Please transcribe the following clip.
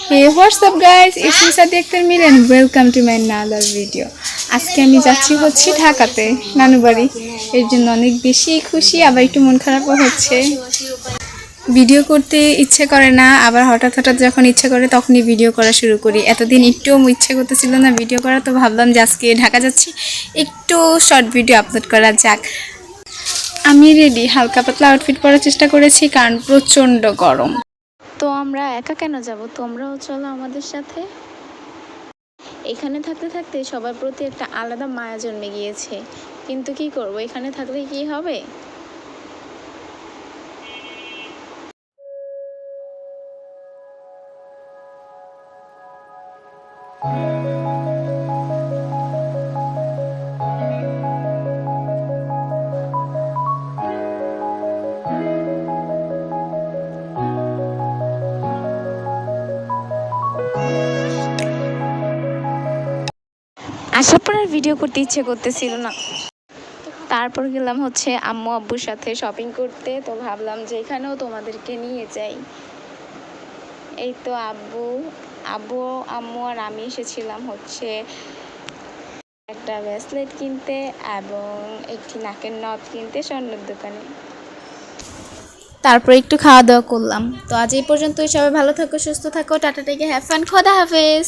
Hey, what's up guys? It's me Sadi Akhtar Mir and welcome to my another video. আজকে আমি যাচ্ছি হচ্ছে ঢাকাতে নানু বাড়ি। এর জন্য অনেক বেশি খুশি, আবার একটু মন খারাপও হচ্ছে। ভিডিও করতে ইচ্ছে করে না, আবার হঠাৎ হঠাৎ যখন ইচ্ছে করে তখনই ভিডিও করা শুরু করি। এতদিন একটুও ইচ্ছে করতেছিল না ভিডিও করা, তো ভাবলাম যে আজকে ঢাকা যাচ্ছি, একটু শর্ট ভিডিও আপলোড করা যাক। আমি রেডি, হালকা পাতলা আউটফিট পরার চেষ্টা করেছি কারণ প্রচণ্ড গরম। তো আমরা একা কেন যাব, তোমরাও চলো আমাদের সাথে। এখানে থাকতে থাকতে সবার প্রতি একটা আলাদা মায়া জন্মে গিয়েছে, কিন্তু কি করব, এখানে থাকলে কি হবে। আসার পর আর ভিডিও করতে ইচ্ছে করতেছিল না। তারপর গেলাম হচ্ছে আম্মু আব্বুর সাথে শপিং করতে, তো ভাবলাম যে এখানেও তোমাদেরকে নিয়ে যাই। এই তো আব্বু আম্মু আর আমি এসেছিলাম হচ্ছে একটা ব্রেসলেট কিনতে এবং একটি নাকের নথ কিনতে স্বর্ণের দোকানে। তারপর একটু খাওয়া দাওয়া করলাম। তো আজ এই পর্যন্তই, সবাই ভালো থাকো, সুস্থ থাকো, টাটা, টেকে হ্যাভ ফান, খোদা হাফেজ।